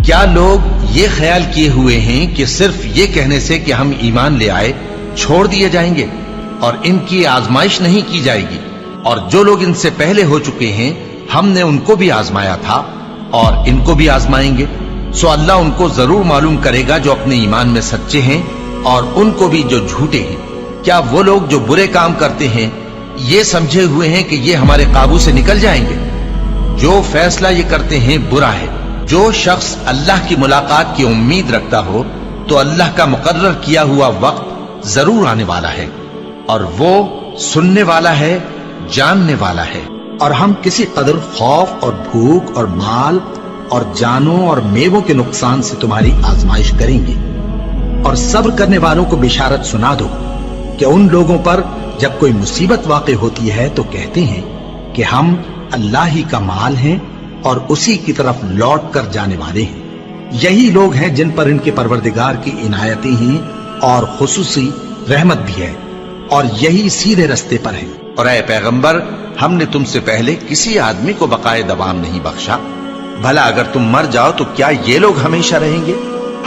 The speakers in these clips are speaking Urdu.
کیا لوگ یہ خیال کیے ہوئے ہیں کہ صرف یہ کہنے سے کہ ہم ایمان لے آئے چھوڑ دیے جائیں گے اور ان کی آزمائش نہیں کی جائے گی؟ اور جو لوگ ان سے پہلے ہو چکے ہیں ہم نے ان کو بھی آزمایا تھا اور ان کو بھی آزمائیں گے، سو اللہ ان کو ضرور معلوم کرے گا جو اپنے ایمان میں سچے ہیں اور ان کو بھی جو جھوٹے ہیں۔ کیا وہ لوگ جو برے کام کرتے ہیں یہ سمجھے ہوئے ہیں کہ یہ ہمارے قابو سے نکل جائیں گے؟ جو فیصلہ یہ کرتے ہیں برا ہے۔ جو شخص اللہ کی ملاقات کی امید رکھتا ہو تو اللہ کا مقرر کیا ہوا وقت ضرور آنے والا ہے، اور وہ سننے والا ہے، جاننے والا ہے۔ اور ہم کسی قدر خوف اور بھوک اور مال اور جانوں اور میووں کے نقصان سے تمہاری آزمائش کریں گے، اور صبر کرنے والوں کو بشارت سنا دو کہ ان لوگوں پر جب کوئی مصیبت واقع ہوتی ہے تو کہتے ہیں کہ ہم اللہ ہی کا مال ہیں اور اسی کی طرف لوٹ کر جانے والے ہیں۔ یہی لوگ ہیں جن پر ان کے پروردگار کی عنایتیں ہیں اور خصوصی رحمت بھی ہے، اور یہی سیدھے رستے پر ہیں۔ اور اے پیغمبر، ہم نے تم سے پہلے کسی آدمی کو بقائے دوام نہیں بخشا، بھلا اگر تم مر جاؤ تو کیا یہ لوگ ہمیشہ رہیں گے؟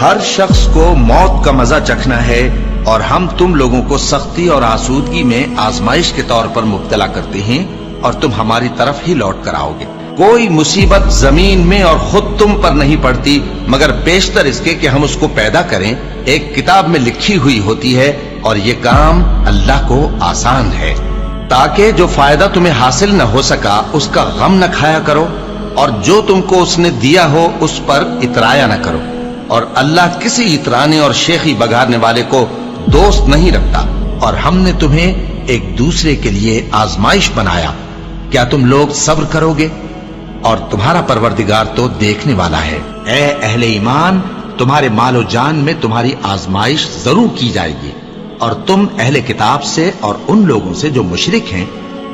ہر شخص کو موت کا مزہ چکھنا ہے، اور ہم تم لوگوں کو سختی اور آسودگی میں آزمائش کے طور پر مبتلا کرتے ہیں، اور تم ہماری طرف ہی لوٹ کر آؤ گے۔ کوئی مصیبت زمین میں اور خود تم پر نہیں پڑتی مگر پیشتر اس کے کہ ہم اس کو پیدا کریں ایک کتاب میں لکھی ہوئی ہوتی ہے، اور یہ کام اللہ کو آسان ہے، تاکہ جو فائدہ تمہیں حاصل نہ ہو سکا اس کا غم نہ کھایا کرو، اور جو تم کو اس نے دیا ہو اس پر اترایا نہ کرو۔ اور اللہ کسی اترانے اور شیخی بگارنے والے کو دوست نہیں رکھتا۔ اور ہم نے تمہیں ایک دوسرے کے لیے آزمائش بنایا، کیا تم لوگ صبر کرو گے؟ اور تمہارا پروردگار تو دیکھنے والا ہے۔ اے اہل ایمان، تمہارے مال و جان میں تمہاری آزمائش ضرور کی جائے گی، اور تم اہل کتاب سے اور ان لوگوں سے جو مشرک ہیں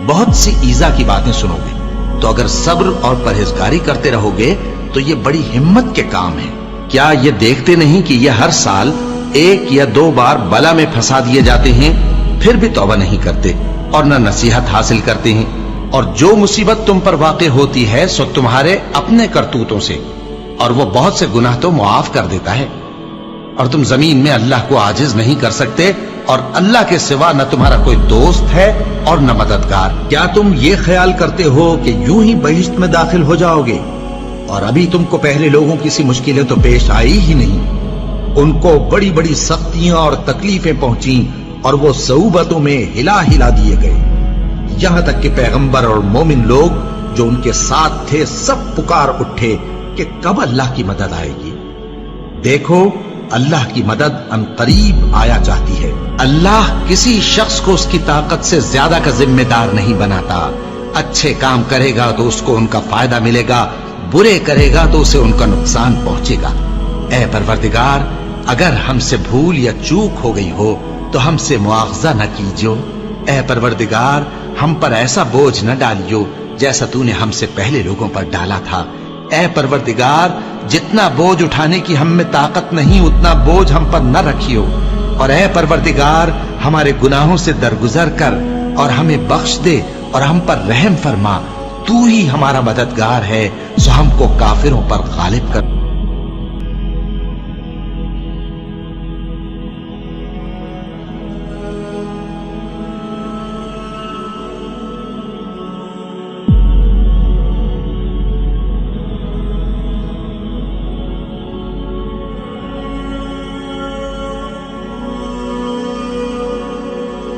بہت سی ایذا کی باتیں سنو گے، تو اگر صبر اور پرہیزگاری کرتے رہو گے تو یہ بڑی ہمت کے کام ہے۔ کیا یہ دیکھتے نہیں کہ یہ ہر سال 1 یا 2 بار بلا میں پھنسا دیے جاتے ہیں، پھر بھی توبہ نہیں کرتے اور نہ نصیحت حاصل کرتے ہیں؟ اور جو مصیبت تم پر واقع ہوتی ہے سو تمہارے اپنے کرتوتوں سے، اور وہ بہت سے گناہ تو معاف کر دیتا ہے۔ اور تم زمین میں اللہ کو عاجز نہیں کر سکتے، اور اللہ کے سوا نہ تمہارا کوئی دوست ہے اور نہ مددگار۔ کیا تم یہ خیال کرتے ہو کہ یوں ہی بہشت میں داخل ہو جاؤ گے؟ اور ابھی تم کو پہلے لوگوں کی سی مشکلیں تو پیش آئی ہی نہیں۔ ان کو بڑی بڑی سختیاں اور تکلیفیں پہنچیں، اور وہ صعوبتوں میں ہلا ہلا دیے گئے، یہاں تک کہ پیغمبر اور مومن لوگ جو ان کے ساتھ تھے سب پکار اٹھے کہ کب اللہ کی مدد آئے گی۔ دیکھو، اللہ کی مدد ان قریب آیا چاہتی ہے۔ اللہ کسی شخص کو اس کی طاقت سے زیادہ کا ذمہ دار نہیں بناتا۔ اچھے کام کرے گا تو اس کو ان کا فائدہ ملے گا، برے کرے گا تو اسے ان کا نقصان پہنچے گا۔ اے پروردگار، اگر ہم سے بھول یا چوک ہو گئی ہو تو ہم سے مواخذہ نہ کیجو۔ اے پروردگار، ہم پر ایسا بوجھ نہ ڈالیو جیسا تو نے ہم سے پہلے لوگوں پر ڈالا تھا۔ اے پروردگار، جتنا بوجھ اٹھانے کی ہم میں طاقت نہیں اتنا بوجھ ہم پر نہ رکھیو، اور اے پروردگار، ہمارے گناہوں سے درگزر کر اور ہمیں بخش دے اور ہم پر رحم فرما۔ تو ہی ہمارا مددگار ہے، سو ہم کو کافروں پر غالب کر۔